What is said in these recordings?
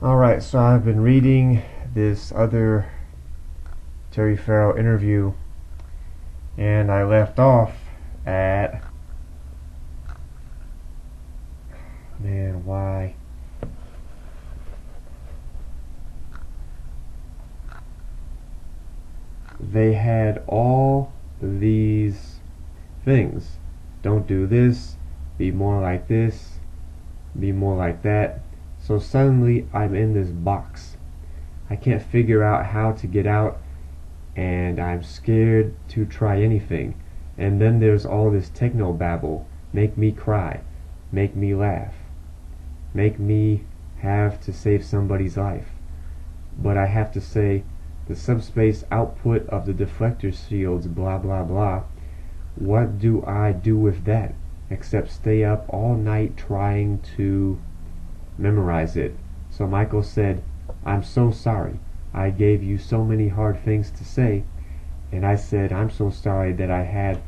Alright, so I've been reading this other Terry Farrell interview, and I left off at, man, why? They had all these things. Don't do this, be more like this, be more like that. So suddenly I'm in this box. I can't figure out how to get out, and I'm scared to try anything. And then there's all this techno babble. Make me cry, make me laugh, make me have to save somebody's life. But I have to say, the subspace output of the deflector shields, blah blah blah. What do I do with that except stay up all night trying to memorize it? So Michael said, I'm so sorry. I gave you so many hard things to say. And I said, I'm so sorry that I had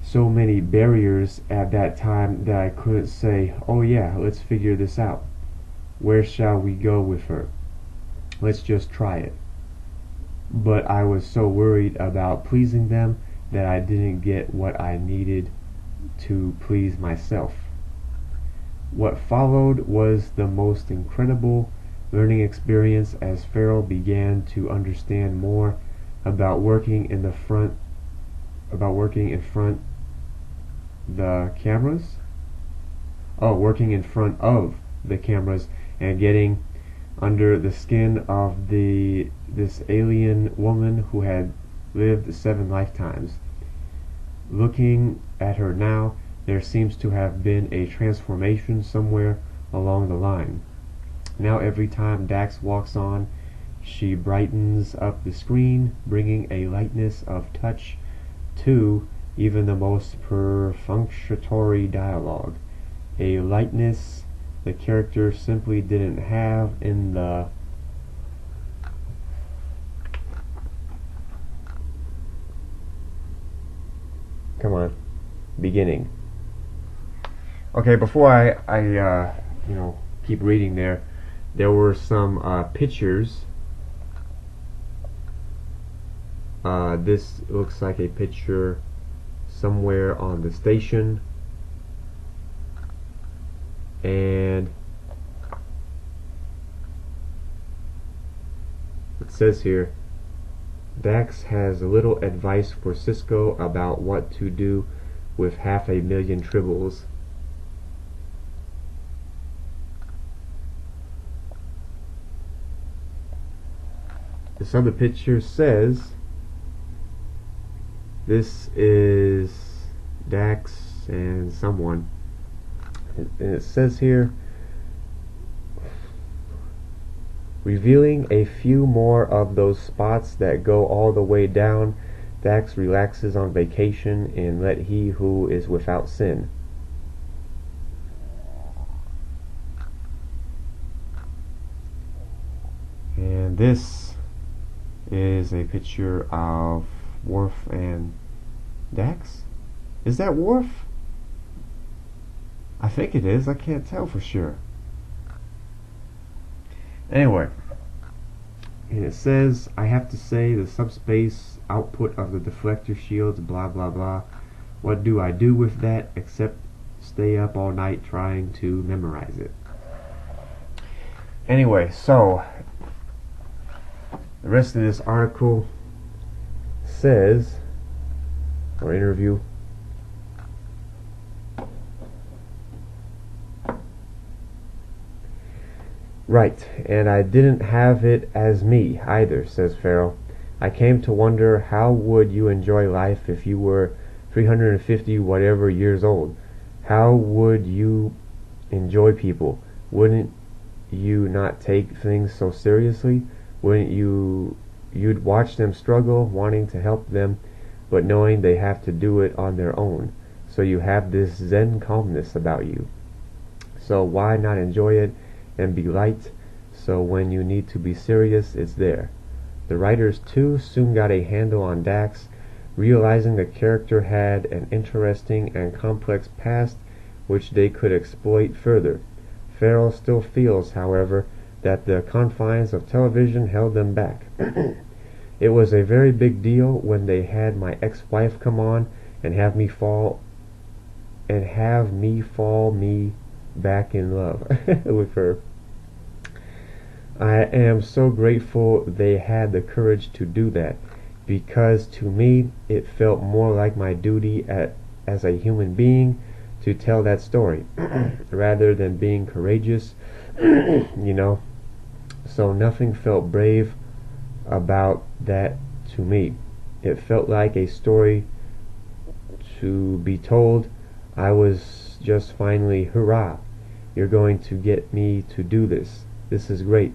so many barriers at that time that I couldn't say, oh yeah, let's figure this out. Where shall we go with her? Let's just try it. But I was so worried about pleasing them that I didn't get what I needed to please myself. What followed was the most incredible learning experience as Farrell began to understand more about working in front the cameras. Working in front of the cameras and getting under the skin of this alien woman who had lived 7 lifetimes. Looking at her now, there seems to have been a transformation somewhere along the line. Now every time Dax walks on, she brightens up the screen, bringing a lightness of touch to even the most perfunctory dialogue. A lightness the character simply didn't have in the beginning. Okay, before I keep reading there were some pictures. This looks like a picture somewhere on the station, and it says here, Dax has a little advice for Cisco about what to do with 500,000 tribbles. This other picture says, this is Dax and someone, and it says here, revealing a few more of those spots that go all the way down. Dax relaxes on vacation and let he who is without sin. And this is a picture of Worf and Dax. Is that Worf? I think it is. I can't tell for sure. Anyway, and it says, I have to say the subspace output of the deflector shields, blah blah blah. What do I do with that except stay up all night trying to memorize it? Anyway, so the rest of this article says, or interview, right, and I didn't have it as me either, says Farrell. I came to wonder, how would you enjoy life if you were 350 whatever years old? How would you enjoy people? Wouldn't you not take things so seriously? Wouldn't you'd watch them struggle, wanting to help them, but knowing they have to do it on their own. So you have this zen calmness about you. So why not enjoy it and be light, so when you need to be serious, it's there. The writers too soon got a handle on Dax, realizing the character had an interesting and complex past which they could exploit further. Farrell still feels, however, that the confines of television held them back. It was a very big deal when they had my ex-wife come on and have me fall me back in love with her. I am so grateful they had the courage to do that, because to me it felt more like my duty as a human being to tell that story rather than being courageous, you know. So nothing felt brave about that to me. It felt like a story to be told. I was just finally, hurrah, you're going to get me to do this. This is great.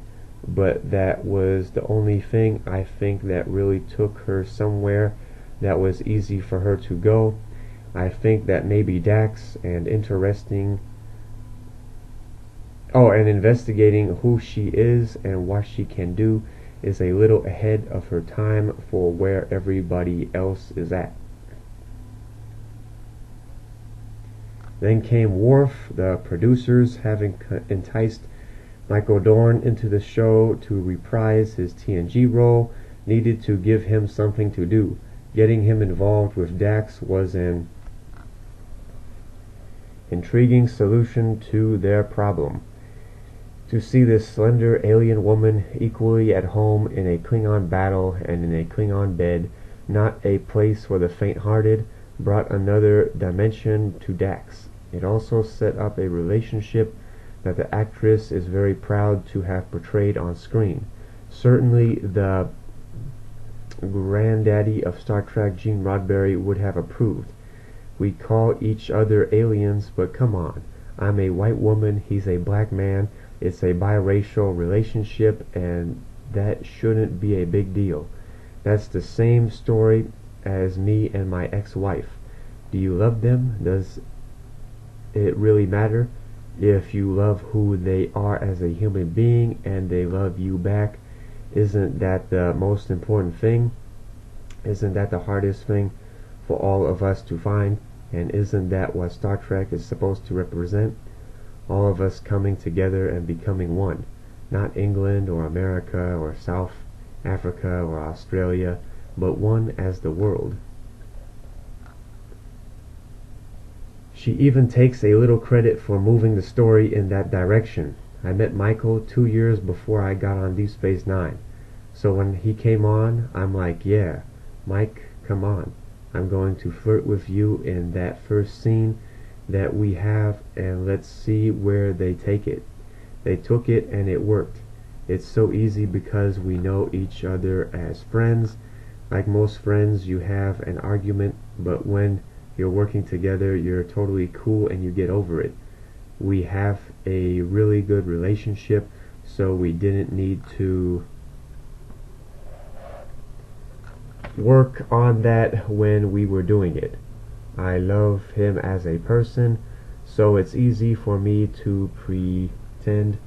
But that was the only thing I think that really took her somewhere that was easy for her to go. I think that maybe Dax and investigating who she is and what she can do is a little ahead of her time for where everybody else is at. Then came Worf. The producers, having enticed Michael Dorn into the show to reprise his TNG role, needed to give him something to do. Getting him involved with Dax was an intriguing solution to their problem. To see this slender alien woman equally at home in a Klingon battle and in a Klingon bed, not a place for the faint-hearted, brought another dimension to Dax. It also set up a relationship that the actress is very proud to have portrayed on screen. Certainly the granddaddy of Star Trek, Gene Roddenberry, would have approved. We call each other aliens, but come on. I'm a white woman, he's a black man. It's a biracial relationship, and that shouldn't be a big deal. That's the same story as me and my ex-wife. Do you love them? Does it really matter? If you love who they are as a human being and they love you back, isn't that the most important thing? Isn't that the hardest thing for all of us to find? And isn't that what Star Trek is supposed to represent? All of us coming together and becoming one. Not England or America or South Africa or Australia, but one as the world. She even takes a little credit for moving the story in that direction. I met Michael 2 years before I got on Deep Space Nine. So when he came on, I'm like, yeah, Mike, come on. I'm going to flirt with you in that first scene that we have, and let's see where they take it. They took it and it worked. It's so easy because we know each other as friends. Like most friends, you have an argument, but when you're working together, you're totally cool and you get over it. We have a really good relationship, so we didn't need to work on that when we were doing it. I love him as a person, so it's easy for me to pretend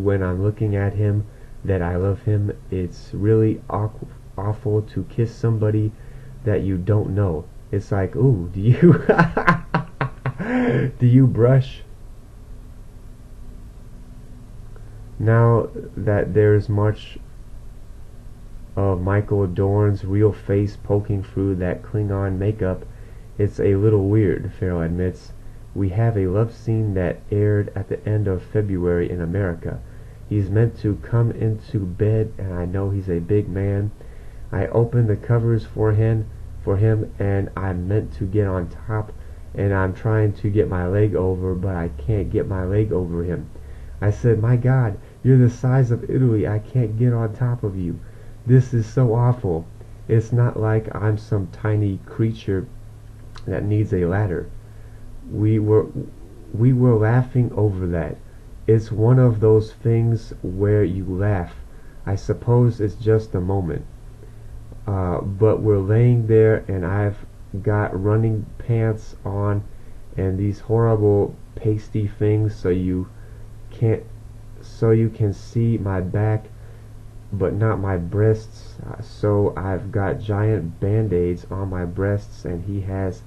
when I'm looking at him that I love him. It's really awful to kiss somebody that you don't know. It's like, ooh, do you do you brush? Now that there's much of Michael Dorn's real face poking through that Klingon makeup, it's a little weird, Farrell admits. We have a love scene that aired at the end of February in America. He's meant to come into bed, and I know he's a big man. I opened the covers for him, and I'm meant to get on top, and I'm trying to get my leg over, but I can't get my leg over him. I said, my God, you're the size of Italy. I can't get on top of you. This is so awful. It's not like I'm some tiny creature that needs a ladder. We were laughing over that. It's one of those things where you laugh. I suppose it's just a moment. But we're laying there, and I've got running pants on and these horrible pasty things so you can see my back but not my breasts. So I've got giant band-aids on my breasts, and he has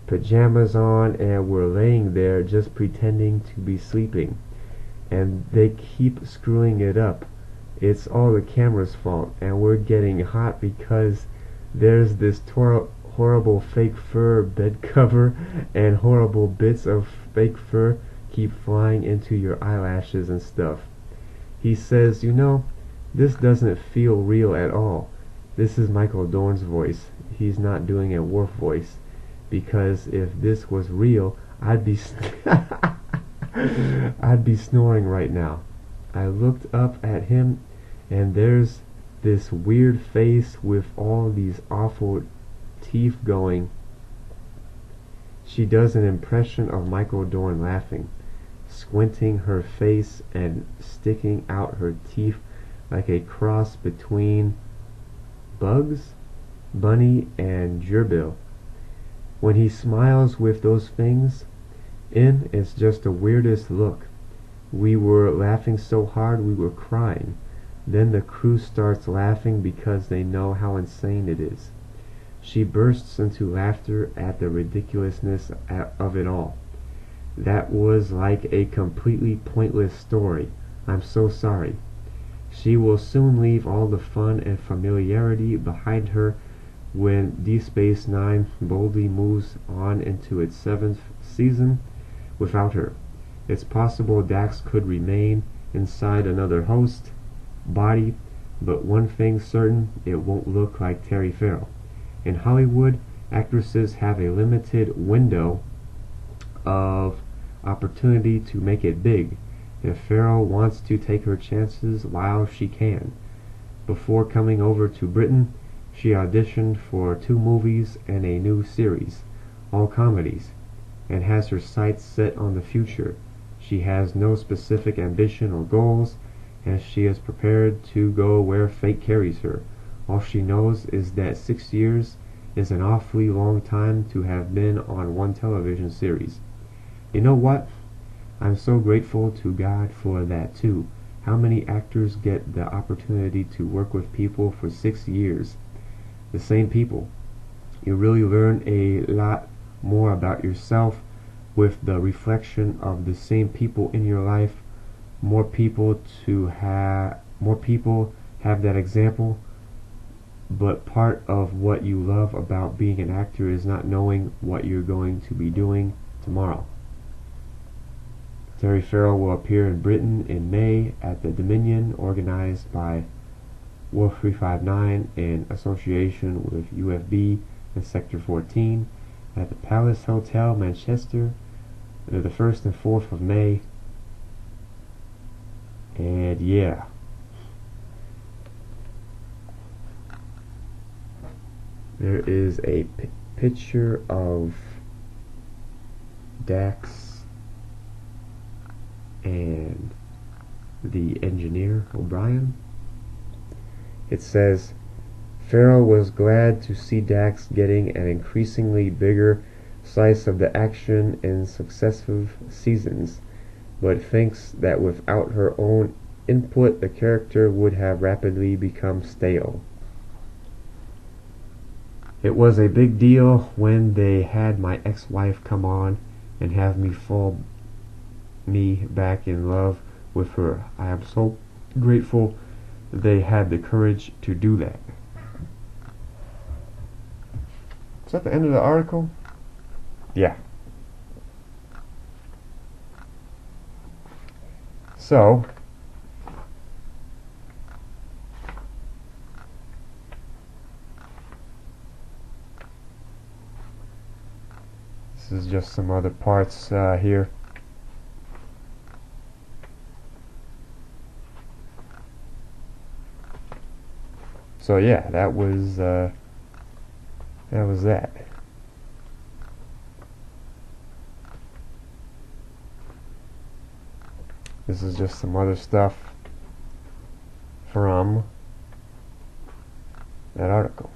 pajamas on and we're laying there just pretending to be sleeping. And they keep screwing it up. It's all the camera's fault, and we're getting hot because there's this horrible fake fur bed cover, and horrible bits of fake fur keep flying into your eyelashes and stuff. He says, you know, this doesn't feel real at all. This is Michael Dorn's voice. He's not doing a Worf voice, because if this was real, I'd be I'd be snoring right now. I looked up at him, and there's this weird face with all these awful teeth going. She does an impression of Michael Dorn laughing, squinting her face and sticking out her teeth like a cross between Bugs Bunny and Gerbil. When he smiles with those things in, it's just the weirdest look. We were laughing so hard we were crying. Then the crew starts laughing because they know how insane it is. She bursts into laughter at the ridiculousness of it all. That was like a completely pointless story. I'm so sorry. She will soon leave all the fun and familiarity behind her when Deep Space Nine boldly moves on into its 7th season without her. It's possible Dax could remain inside another host body, but one thing's certain, it won't look like Terry Farrell. In Hollywood, actresses have a limited window of opportunity to make it big, and Farrell wants to take her chances while she can. Before coming over to Britain, she auditioned for 2 movies and a new series, all comedies, and has her sights set on the future. She has no specific ambition or goals, and she is prepared to go where fate carries her. All she knows is that 6 years is an awfully long time to have been on one television series. You know what? I'm so grateful to God for that too. How many actors get the opportunity to work with people for 6 years? The same people. You really learn a lot more about yourself with the reflection of the same people in your life. More people have that example, but part of what you love about being an actor is not knowing what you're going to be doing tomorrow. Terry Farrell will appear in Britain in May at the Dominion, organized by Wolf 359 in association with UFB and Sector 14, at the Palace Hotel, Manchester, the 1st and 4th of May. And yeah, there is a picture of Dax and the engineer O'Brien. It says, Farrell was glad to see Dax getting an increasingly bigger slice of the action in successive seasons, but thinks that without her own input the character would have rapidly become stale. It was a big deal when they had my ex-wife come on and have me fall me back in love with her. I am so grateful they had the courage to do that. Is that the end of the article? Yeah. So, this is just some other parts here. So yeah, that was that. This is just some other stuff from that article.